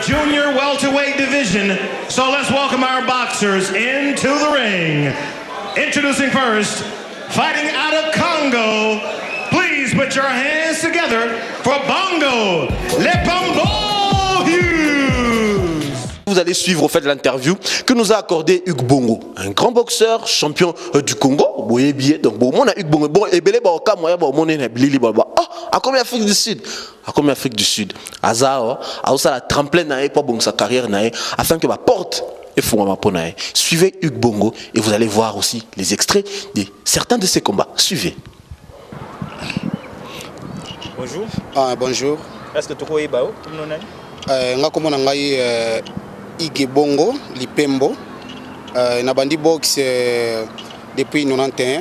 junior welterweight division. So let's welcome our boxers into the ring. Introducing first, fighting out of Congo. Please put your hands together for Bongo, les Bongo Hughes. Vous allez suivre au fait de l'interview que nous a accordé Hugues Bongo, un grand boxeur, champion du Congo. Donc bon, on a Hugues Bongo. Bon, et belé ba oka moya ba mon ene Lili ba. Ah, à combien Afrique du Sud? À combien Afrique du Sud? Azao, a aussi la tremplin nae pour bon sa carrière nae afin que ma porte et fuma pour nae. Suivez Hugues Bongo et vous allez voir aussi les extraits de certains de ses combats. Suivez. Bonjour. Ah, bonjour. Est-ce que tu connais Bao? Nga komona ngai Hugues Bongo Lipembo na bandi box depuis 91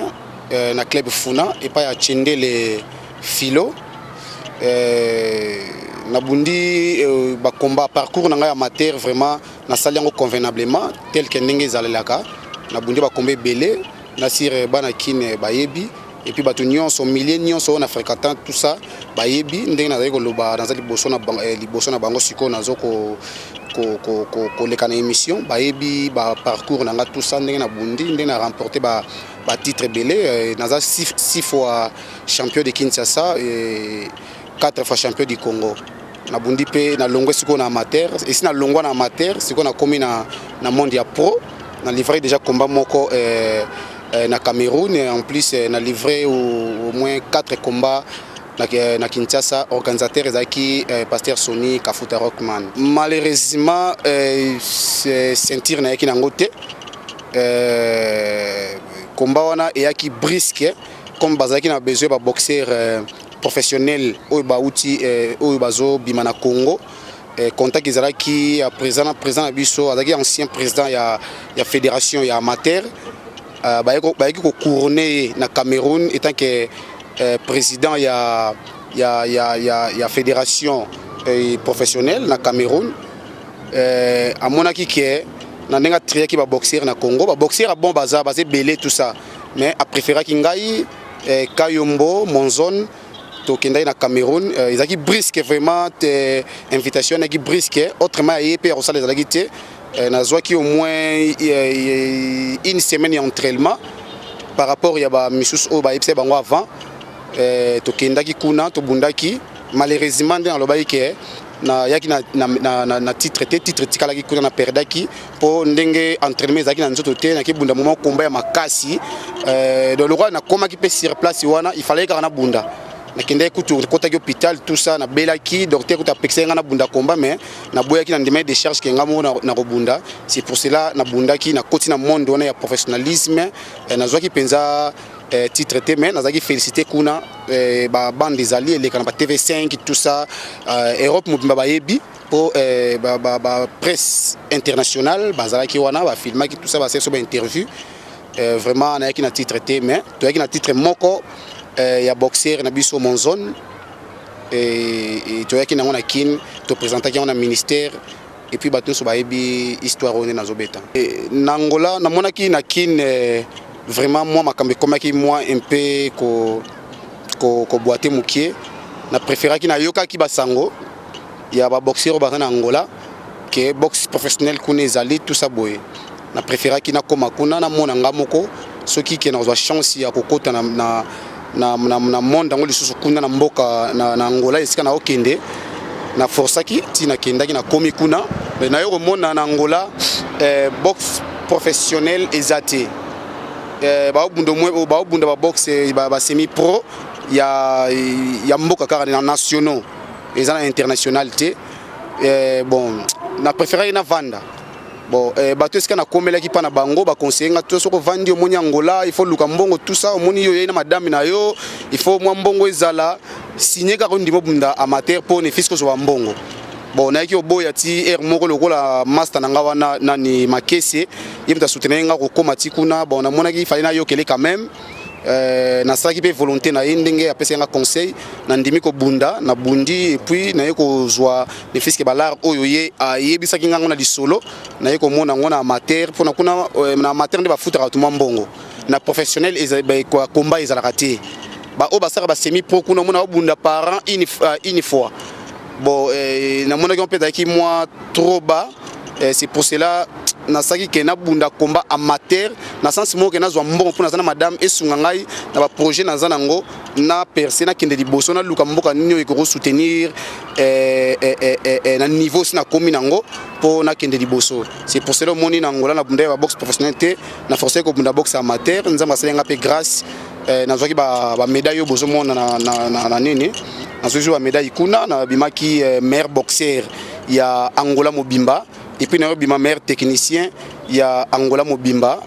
na club Funa et pas ya Tchendele Filo na bundi ba combat parcours na ngai amateur vraiment na sali yango convenablement tel que ndenge ezalelaka na bundi ba combat belé na sire bana kine bayebi et puis bato nyonso milliers nyonso na fréquentant tout ça bayebi ndenge nazali koloba dans liboso na bango siko nazo ko leka na émission bayebi ba parcours nanga tout ça ndenge na bundi ndenge na remporté ba titre belé naza 6 fois champion de Kinshasa et 4 fois champion du Congo na bundi pe na longwe siko na amateur et si na longwa na amateur siko na komi na monde ya pro na livré déjà combat moko na Cameroun et en plus na livré au moins 4 combats na Kinshasa, organisateur ezaki Pasteur Sony Kafuta Rockman. Malheureusement ceinture na yaki nango te combat wana eyaki brisque comme bazaki na besoin ba boxeur professionnel oyo bauti oyo bazo bima na Congo. Contact ezalaki président na biso azaki ancien président ya fédération ya amateur bayaki ko couronner na Cameroun étant que président ya fédération professionnelle na Cameroun amonaki ke na ndenga triaki ba boxeur na Congo ba boxeur bon baza belé tout ça mais a préféré ki ngai Kayombo Monzon to kendai na Cameroun ezaki brisque vraiment invitation na ki brisque autrement yepé au salle ezalaki te nazwaki au moins une semaine d'entraînement par rapport ya ba misus o ba epse bango avant to kendaki kuna to bundaki malheureusement dans lobaki ke na yaki na titre tikalaki kuna na perdaki po ndenge entraînement ezaki na nzoto te na ki bunda moment combat ya makasi dans le roi na komaki pe sur place wana il fallait kana bunda na kende kutu kotaki hôpital tout ça na belaki docteur kuta pexenga na bunda combat mais na boyaki na ndemé de charge ke ngamo na robunda c'est pour cela na bundaki na koti na monde wana ya professionnalisme na zwaki penza titre te mais nazaki féliciter kuna ba bande des alliés les kana ba TV5 tout ça Europe mobimba bayebi pour ba presse internationale bazalaki wana ba filmaki tout ça ba c'est so ba interview vraiment na yaki na titre te mais to yaki na titre moko ya boxeur na biso Monzon et to yaki na ngona kin to présenter ki na ministère et puis bato so bayebi histoire on na zobeta na Angola na monaki na kin vraiment moi makambe komaki moi un peu ko boiter mukie na préféré ki na yoka ki basango ya ba boxeur ba na Angola que boxe professionnel kuna ezali tout ça boye na préféré ki na koma kuna na mona ngamoko soki ki na chance ya kokota na monde ngo lisusu kuna na mboka na Angola esika na okende na forsaki tina kendaki na komi kuna na yo mona na Angola boxe professionnel ezate ba bunda ba boxe ba semi pro ya mboka kaka na nationaux ezana internationalité bon na préféré na vanda bon bato esika na komelaki pa na bango ba conseiller nga to soko vandi omoni Angola il faut luka mbongo tout ça omoni yo na madame na yo il faut mwa mbongo ezala signer ka ndimo bunda amateur pour ne fisco zo mbongo bon na ki oboya ti moko lokola master nanga wana nani makese yimta soutenir nga ko komati kuna bon na monaki fallait na yo kele quand même na saki pe volonté na ndenge apesa nga conseil na ndimi ko bunda na bundi et puis na yeko zwa le fisque balar oyo ye ayebisaki nga ngona lisolo na yeko mona ngona amateur pona kuna na amateur nde ba futa tout mbongo na professionnel ezaba ko combat ezala raté ba o basara ba semi pro kuna mona bunda parent une fois bon na mona ki peut qui moi trop bas, c'est pour cela na saki ke na bunda combat amateur na sens mo ke na zo mbongo pour na madame esunga ngai na ba projet na zanango na percer na kende liboso na luka mboka nini ko soutenir na niveau sina komi nango pour na kende liboso. C'est pour cela moni na ngola na bunda ba boxe professionnalité na forcer ko bunda boxe amateur nzamba salenga pe grâce na zoki ba médaille bozo mona na nini na zoki ba médaille kuna na bimaki meilleur boxeur ya Angola Mobimba. Et puis, il y a un meilleur technicien, il y a Angola Mobimba.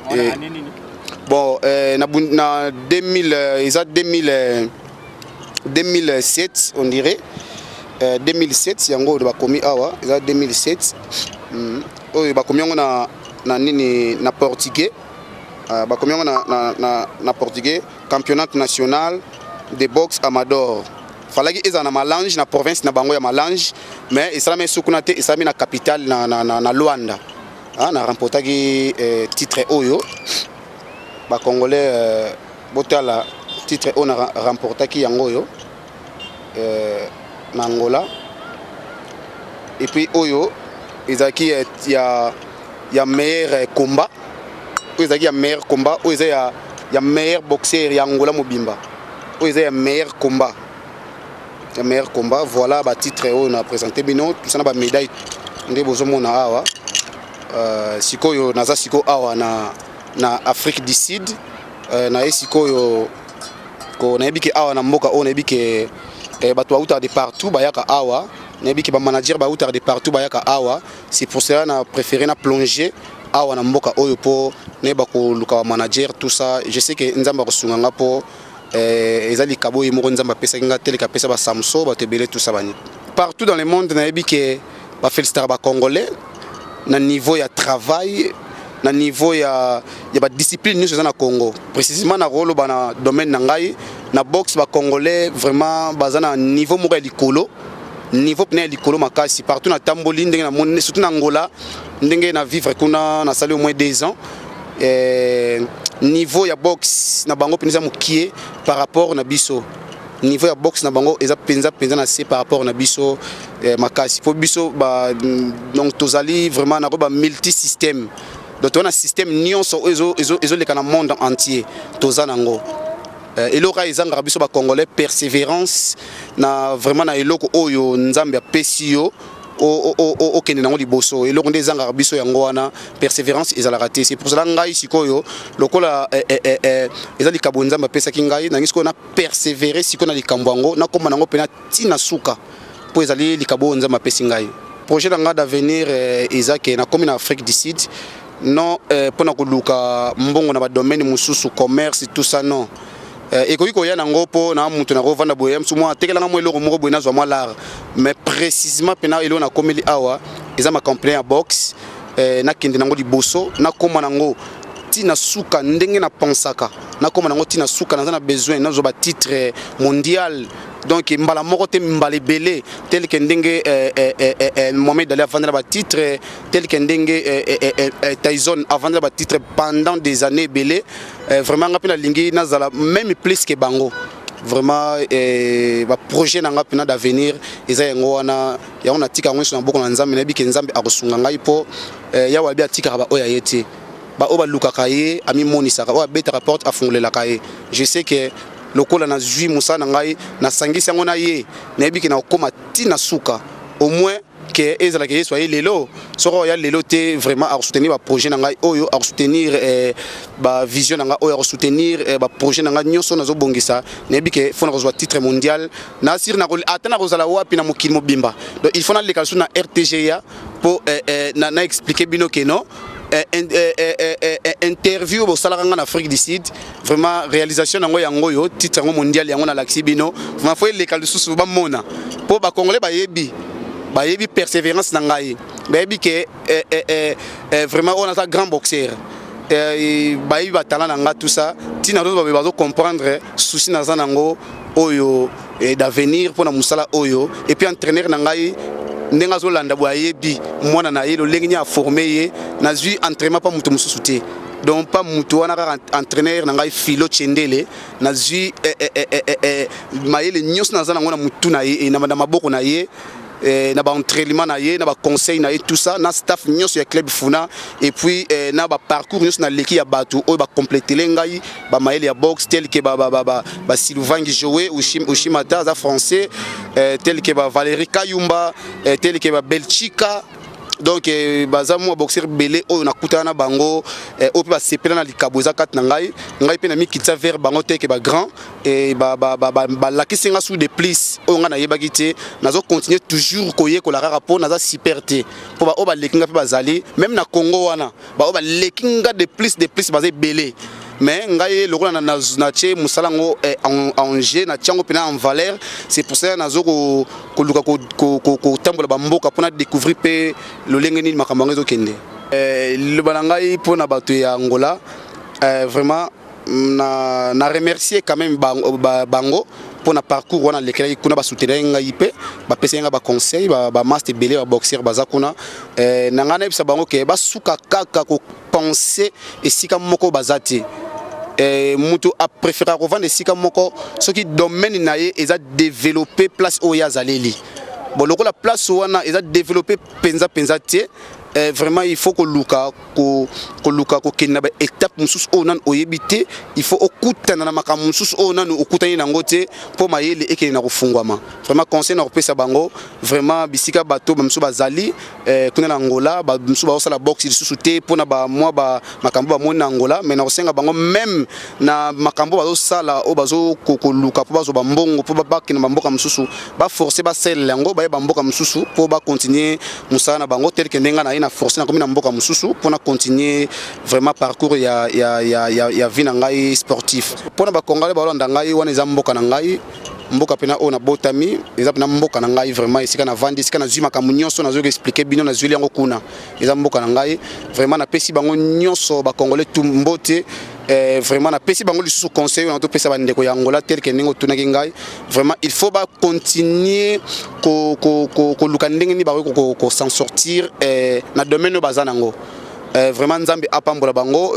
Bon, en 2007, on dirait. 2007, c'est un gros de Bakomi Awa. 2007. Il y a portugais. Na portugais, championnat national de boxe Amador. Fallait qu'ils aient un mélange na province na bango ya mélange mais ils sont soukunate ils sont na capitale na Luanda na remporté titre oyo ba congolais botala titre on a remporté ki yango yo na Angola et puis oyo ils a qui il y a meilleur combat ils a qui a meilleur combat ils a meilleur boxeur ya Angola Mobimba ils a meilleur combat. Le meilleur combat, voilà le titre on a présenté bino tout ça na ba médaille ndé bozomona awa sikoyo naza siko awa na Afrique du Sud na sikoyo ko na yebiki awa na mboka on yebiki bato auta de partout bayaka awa na yebiki ba manager ba auta de partout bayaka awa. C'est pour cela na préféré na plonger awa na mboka oyo po ne ba ko luka manager tout ça. Je sais que nzamba rusunganga po ezali kabo yimoko nzamba pesa kinga teleka pesa ba Samso ba tebele tout ça bani partout dans le monde na yebi ke ba féliciter ba congolais na niveau ya travail na niveau ya ba discipline nous na Congo précisément na rolo bana domaine na ngai na boxe ba congolais vraiment bazana niveau moko ya likolo niveau pena likolo makasi partout na tamboli ndenge na monde surtout na Angola ndenge na vivre kuna na sali au moins 2 ans niveau ya boxe na bango penza mukie par rapport na biso niveau ya boxe na bango eza penza na c'est par rapport na biso makasi po biso ba donc tozali vraiment na ba multi système donc on a système nyonso ezo le kana monde entier tozanango eloko ezanga biso ba congolais persévérance na vraiment na eloko oyo nzambe apesio au kende nango liboso et lokonde zanga biso yango wana persévérance ezala raté. C'est pour cela ngai sikoyo lokola ezali kabonza mapesa kingai na ngisiko na persévérer siko na likambwango na komba nango pena tina suka po ezali likabonza mapesi ngai projet nga d'avenir ezake na comme na Afrique du Sud non pona koluka mbongo na ba domaine mususu commerce tout ça non et ko ya nango po na mutu na rovanda boye msumo atekela nga mwelo moko boye na zwa mwalar mais précisément pena elo na komeli awa eza ma compagnie ya box na kende nango liboso na koma nango tina suka ndenge na pensaka na koma nango tina suka na besoin na zo ba titre mondial donc mbala moko te mbala belé tel que ndenge Mohamed Ali avant la titre tel que ndenge Tyson avant la titre pendant des années belé vraiment ngapina lingi nazala même plus que bango vraiment ba projet nanga pena d'avenir eza yango wana ya ona tika ngweso na boko na nzambe na biki nzambe akosunga ngai po ya wabi atika ba oya yete ba oba luka kaye ami monisa ka oba beta rapport afungulela kaye. Je sais que lokola na zui musa na ngai na sangisi yango na ye na yebiki na okoma tina suka au moins que ezala ke soit lelo soko ya lelo te vraiment à soutenir ba projet na ngai oyo à soutenir ba vision na ngai oyo à soutenir ba projet na ngai nyonso nazo bongisa na yebiki fona rozwa titre mondial na sir na atana rozala wapi na mokili mobimba. Donc il faut na lekalsu na RTGA pour na expliquer bino que non interview au salaranga en Afrique du Sud vraiment réalisation nango yango yo titre mondial yango na laxibino vraiment faut les kalsusu ba mona po ba congolais ba yebi persévérance na ngai ba yebi que vraiment on a un grand boxeur ba yebi ba talent nanga tout ça tina do ba comprendre souci na zanango oyo d'avenir pour na musala oyo et puis entraîneur na ngai ndenga zo landa bo yebi mwana na yelo lengi a formé ye na zui entraînement pas mutu mususu te donc pas mutu wana ka entraîneur na ngai filo chendele na zui mayele nyos na zana ngona mutu na ye na maboko na ye na ba entraînement na ye na ba conseil na ye tout ça na staff nyonso ya club Funa et puis na ba parcours nyonso na leki ya bato o ba compléter ngai ba maele ya boxe tel que ba Sylvain Joé Ushimata za français tel que ba Valérie Kayumba tel que ba Belchika. Donc baza mo boxeur belé o na kutana bango o pe ba sepela na likaboza kat na ngai pe na mi kitsa vers bango te ke ba grand et ba la kisenga sous des plis o nga na yebaki te nazo continuer toujours koye ko la rapport naza super te po ba o ba lekinga pe bazali même na Congo wana ba o ba lekinga de plus baza belé. Mais ngai lokola na che musalango en jeu na tiango pena en valeur, c'est pour ça nazo ko luka ko tambola ba mboka pona découvrir pe lo lengeni makambo ngezo kende le balangai pona bato ya Angola vraiment na remercier quand même bango pour na parcours wana lekela kuna ba soutenir ngai pe ba pesa nga ba conseil ba master belé ba boxer bazakuna na ngana bisa bango ke ba suka kaka ko penser esika moko bazati mutu a préféré revendre esika moko ce qui domaine na ye eza développer place oya zaleli bon loko la place wana eza développer penza te vraiment il faut que luka ko kenna ba étape mususu onan oyebité il faut okutana na makambo mususu onan okutani na ngote po mayele ekena kufungwama vraiment conseil na kopesa bango vraiment bisika bato bamsu bazali kuna na Angola ba msu ba osala boxe lisusu te pona ba moi ba makambo ba mona Angola mais na kosenga bango même na makambo bazo sala o bazo ko luka po bazo ba mbongo po ba kina mboka mususu ba forcer ba sel lango ba mboka mususu po ba continuer musana bango tel que ndenga na na forcer na komina mboka mususu pour na continuer vraiment parcours ya vie na ngai sportif pour na ba congolais ba landa ngai wana za mboka na ngai mboka pena ona botami eza pena mboka na ngai vraiment isika na vandi isika na zuma kamu nyonso nazo expliquer bino na zuli yango kuna eza mboka na ngai vraiment na pesi bango nyonso ba congolais tout mbote vraiment na pesi bango lisusu conseil na to pesa ba ndeko ya Angola tel que ningo tunaki ngai vraiment il faut ba continuer ko luka ndenge ni ba ko s'en sortir na domaine bazanango vraiment nzambe apambola bango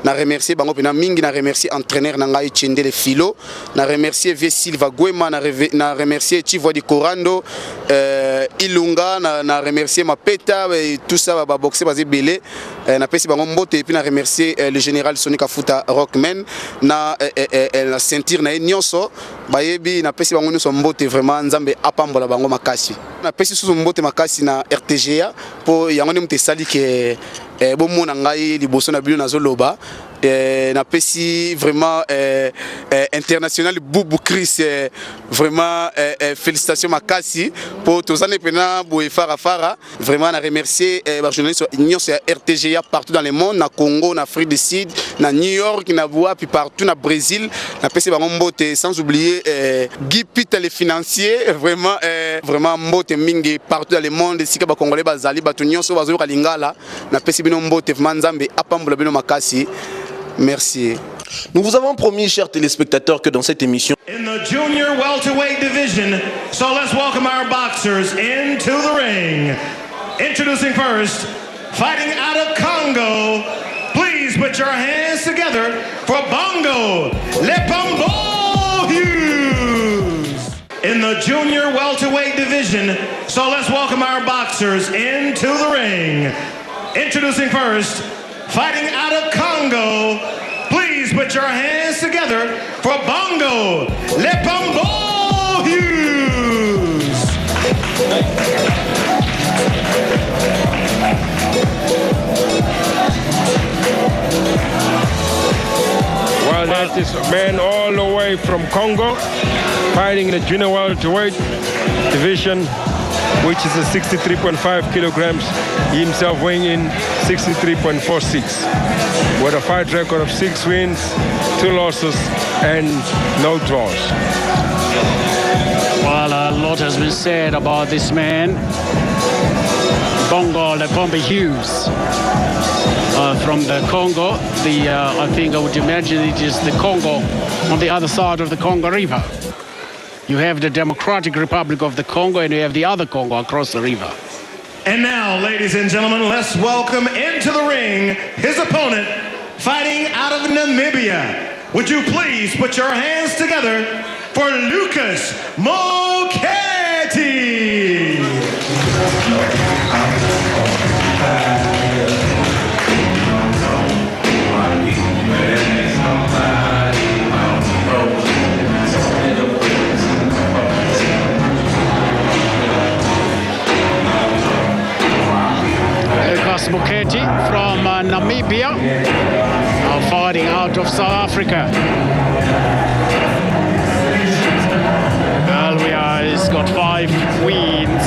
na remercier bango pena mingi na remercier entraîneur na ngai Tchendele Filo na remercier Vie Silva Gwema na remercier Chivwa di Corando Ilunga na remercier Mapeta et tout ça ba boxer basé belé na pesi bango mbote et puis na remercier le général Sonika Futa Rockman na la ceinture na nyonso bayebi na pesi bango nyonso mbote vraiment nzambe apambola bango makasi na pesi susu mbote makasi na RTGA po yango ne mte sali ke bon mon ngai liboso na bino nazoloba na pesi vraiment international Boubou Chris vraiment félicitations makasi pour tous années pena boe fara vraiment na remercier ba journalistes nyonso ya RTGA partout dans le monde na Congo na Afrique du Sud na New York na Boa puis partout na Brésil na pesi bango mbote sans oublier Guy Pita les financiers vraiment mbote mingi partout dans le monde sika ba congolais bazali batu nyonso bazo ka lingala na pesi bino mbote vraiment nzambe apambola bino makasi. Merci. Nous vous avons promis, chers téléspectateurs, que dans cette émission, in the junior welterweight division, so let's welcome our boxers into the ring. Introducing first, fighting out of Congo, please put your hands together for Bongo Lepombo Hughes. In the junior welterweight division, so let's welcome our boxers into the ring. Introducing first, fighting out of Congo, please put your hands together for Bongo Lepombo Hughes. Well, that is a man all the way from Congo, fighting in the junior welterweight division, which is a 63.5 kilograms, he himself weighing in 63.46, with a fight record of 6 wins, 2 losses, and no draws. Well, a lot has been said about this man, Bongo Lepombo Hughes, from the Congo. I think I would imagine it is the Congo on the other side of the Congo River. You have the Democratic Republic of the Congo and you have the other Congo across the river. And now, ladies and gentlemen, let's welcome into the ring his opponent, fighting out of Namibia. Would you please put your hands together for Lucas Moketi? Lucas Muketi from Namibia, now fighting out of South Africa. Alvia has got 5 wins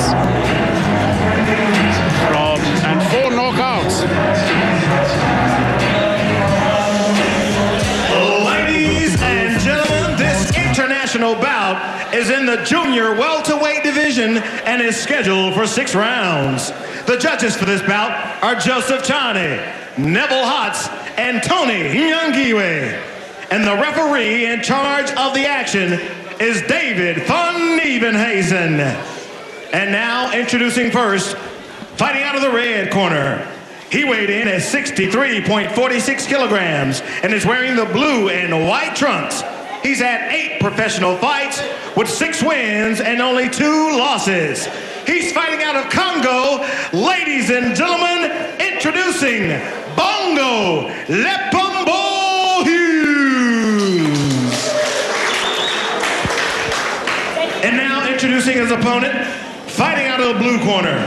and 4 knockouts. Ladies and gentlemen, this international bout is in the junior welterweight division and is scheduled for 6 rounds. The judges for this bout are Joseph Chane, Neville Hotz, and Tony Nyangiwe. And the referee in charge of the action is David van Nieuwenhuizen. And now introducing first, fighting out of the red corner. He weighed in at 63.46 kilograms and is wearing the blue and white trunks. He's had 8 professional fights with 6 wins and only 2 losses. He's fighting out of Congo. Ladies and gentlemen, introducing Bongo Lepombo Hughes. And now introducing his opponent, fighting out of the blue corner.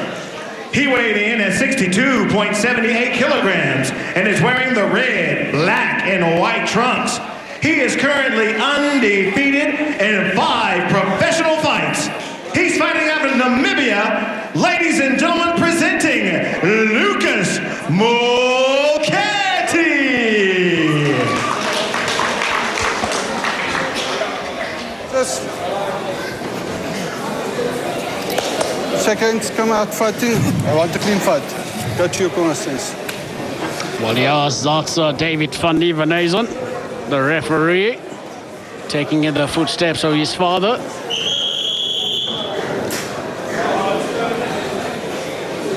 He weighed in at 62.78 kilograms and is wearing the red, black, and white trunks. He is currently undefeated in 5 professional fights. He's fighting out of Namibia. Ladies and gentlemen, presenting Lucas Muketi. Just seconds, come out fighting. I want a clean fight. Go to your corner, sense. Well, yes, that's David van Nieuwenhuizen, the referee, taking in the footsteps of his father.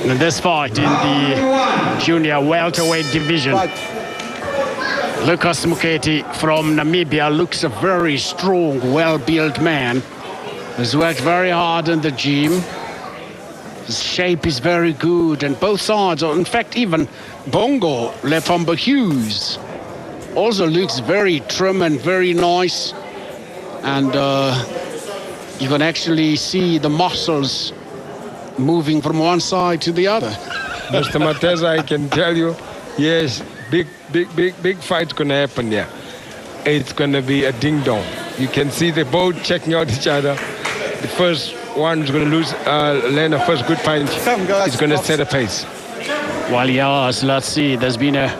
In this fight in the junior welterweight division, Lucas Muketi from Namibia looks a very strong, well-built man. He's worked very hard in the gym. His shape is very good, and both sides, or in fact even Bongo Lepombo Hughes, also looks very trim and very nice. And you can actually see the muscles moving from one side to the other. Mr. Mateza, I can tell you, yes, big fight's gonna happen there. It's gonna be a ding-dong. You can see they both checking out each other. The first one is gonna land a first good punch. It's gonna set a pace. Well, yes, let's see. There's been a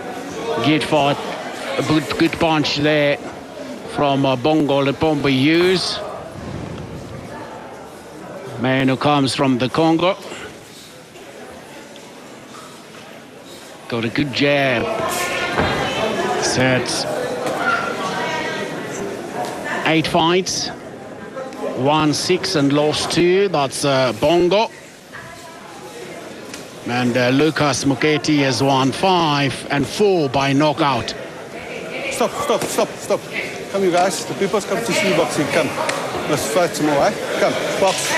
good fight, a good punch there from Bongo Lepombo Hughes, man who comes from the Congo. Got a good jab. Set 8 fights, won 6 and lost 2. That's Bongo. And Lucas Muketi has won 5 and 4 by knockout. Stop. Come, you guys. The people's come to see boxing. Come. Let's fight some more, eh? Come, box.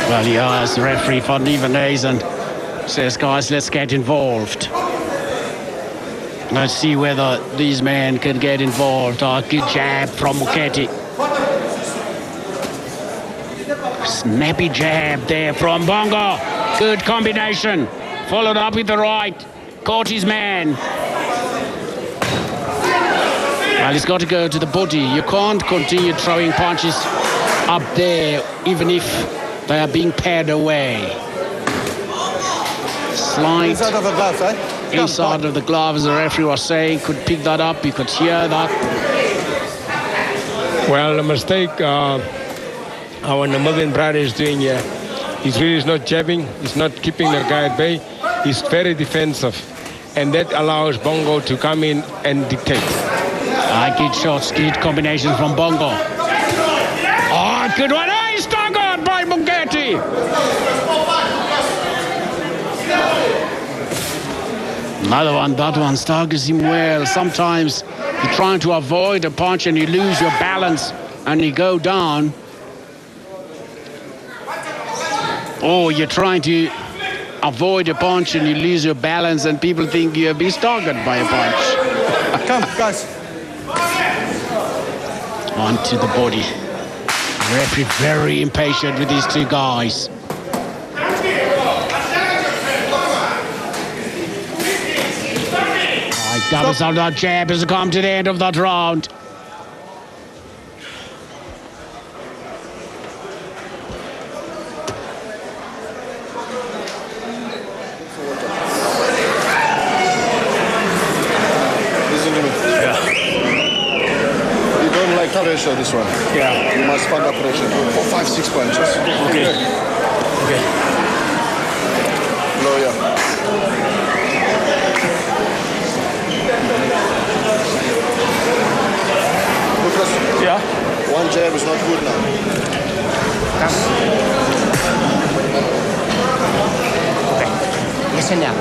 Well, yes, referee van Nieuwenhuizen says, guys, let's get involved. Let's see whether these men can get involved. Good jab from Muketi. Snappy jab there from Bongo. Good combination. Followed up with the right. Caught his man. Well, he's got to go to the body. You can't continue throwing punches up there, even if they are being pared away. Slight Inside of the gloves, eh? inside of the glove, as the referee was saying, could pick that up. You could hear that. Well, the mistake our Namibian brother is doing here, he's really not jabbing, he's not keeping the guy at bay, he's very defensive. And that allows Bongo to come in and dictate. Good shots, good combination from Bongo. Good one. He's staggered by Muketi. Another one, that one staggers him well. Sometimes you're trying to avoid a punch and you lose your balance and you go down. or you're trying to avoid a punch and you lose your balance and people think you're being staggered by a punch. Come, guys. Onto the body. Referee very impatient with these two guys. Doubles out that jab as we come to the end of that round. You don't like pressure, this one. Yeah. You must find a pressure for 5-6 punches. Okay. Okay. Lawyer. Lucas, Yeah. one jab is not good now. Okay. Listen now.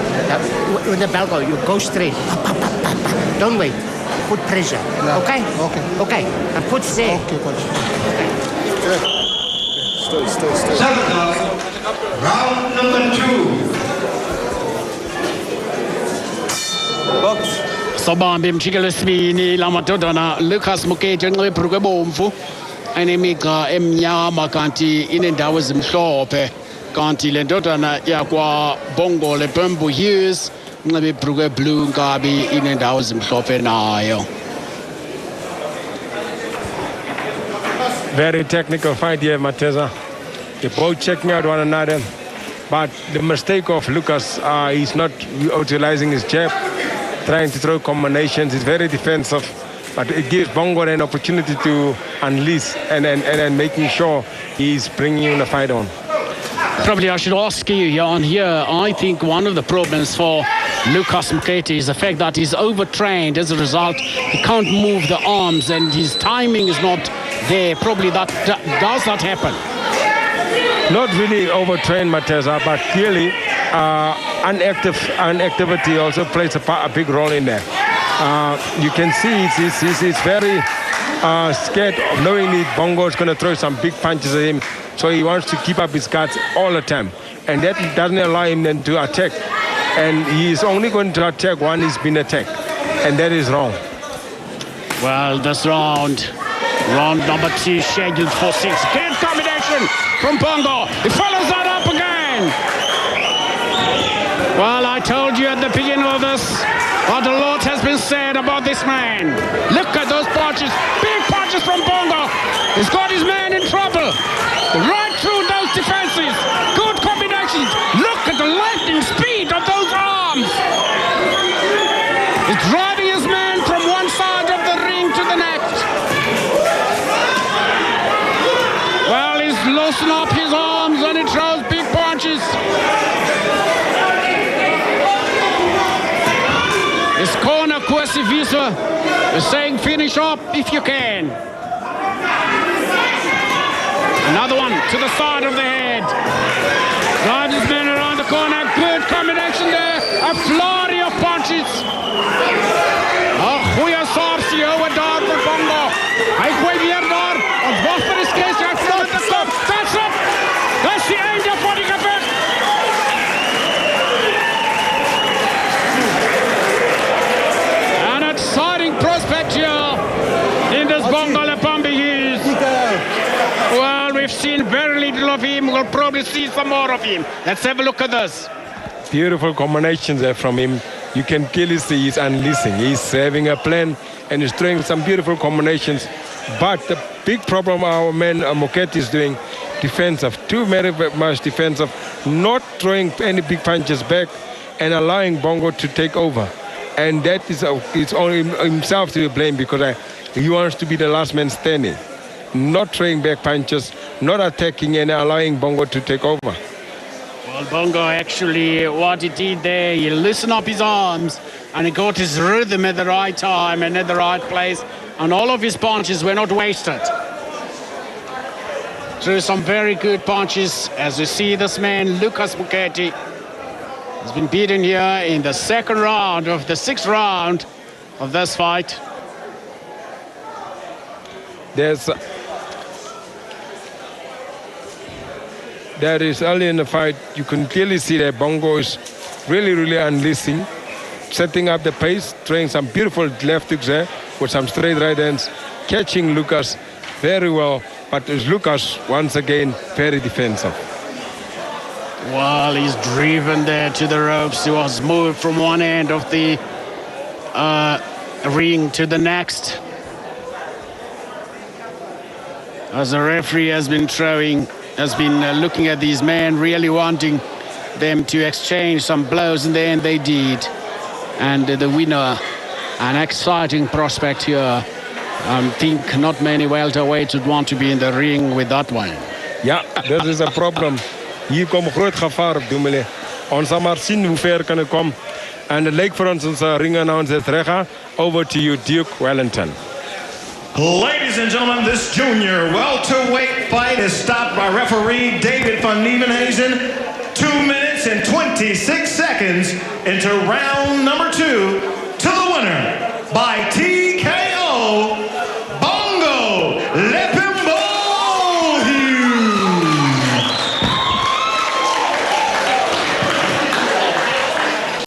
With the bell go, you go straight. Don't wait. Put pressure. Okay? Okay. Okay. And put there. Okay, coach. Stay. Round number 2. Box. Sobambi mjikelo wesibini la madodana Lucas Mokete nqebhruku ebomvu enemiqa emnyama kanti inendawo ezimhlophe kanti le ndodana yakwa Bongo Lepembu Hughes nqebe ibhruku eblue nkabi inendawo ezimhlophe nayo. Very technical fight here, Mateza. They're both checking out one another. But the mistake of Lucas, he's not utilizing his jab, trying to throw combinations. He's very defensive. But it gives Bongo an opportunity to unleash and making sure he's bringing the fight on. Probably I should ask you, Jan, here, I think one of the problems for Lucas Mokete is the fact that he's overtrained. As a result, he can't move the arms and his timing is not there. Probably does that happen? Not really overtrained, Mateza, but clearly inactivity also plays a big role in there. You can see he's very scared of knowing that Bongo is going to throw some big punches at him. So he wants to keep up his guards all the time. And that doesn't allow him then to attack. And he is only going to attack when he's been attacked. And that is wrong. Well, this round number 2 scheduled for 6. Good combination from Bongo. He follows that up again. Well, I told you at the beginning of this what a lot has been said about this man. Look at those punches. Big punches from Bongo. He's got his man in trouble. Right through those defenses. Good combinations. Look at the lightning speed of those arms. He's driving his man from one side of the ring to the next. Well, he's loosened up his arms and he throws big punches. His corner, Kwesi Visa, is saying finish up if you can. Another one to the side of the head. Drives his man around the corner. Good combination there. A flurry of punches. Goeie sarsie, ouwe daar vir Bongo. Hy gooi weer daar. Ons wag vir die skeidsrechter. Hy vloot met die kop. That's it. That's die einde van die geveg. An exciting prospect here in this Bongo Lepembu Hughes. Well, we've seen very little of him. We'll probably see some more of him. Let's have a look at this. Beautiful combinations there from him. You can clearly see he's unleashing. He's having a plan and he's throwing some beautiful combinations. But the big problem our man Mokete is doing, defensive, too much defensive, not throwing any big punches back and allowing Bongo to take over. And that is it's only himself to blame because he wants to be the last man standing. Not throwing back punches, not attacking and allowing Bongo to take over. Well, Bongo actually, what he did there, he loosened up his arms and he got his rhythm at the right time and at the right place. And all of his punches were not wasted. Threw some very good punches. As you see, this man, Lucas Mokete, has been beaten here in the second round of the 6th round of this fight. That is early in the fight. You can clearly see that Bongo is really unleashing, setting up the pace, throwing some beautiful left hooks there with some straight right hands, catching Lucas very well. But Lucas, once again, very defensive. Well, he's driven there to the ropes. He was moved from one end of the ring to the next. As the referee has been looking at these men, really wanting them to exchange some blows, and then they did. And the winner, an exciting prospect here. I think not many welterweights would want to be in the ring with that one. Ja, dat is een probleem. Hier komt groot gevaar op, Dumoulin. Ons zal maar zien hoe ver kan het komen. En het leek voor ons onze ring-announcer Rega. Over to you, Duke Wellington. Ladies and gentlemen, this junior welterweight fight is stopped by referee David van Nieuwenhuizen. 2 minutes and 26 seconds into round number 2. To the winner by TKO, Bongo Lepimwami.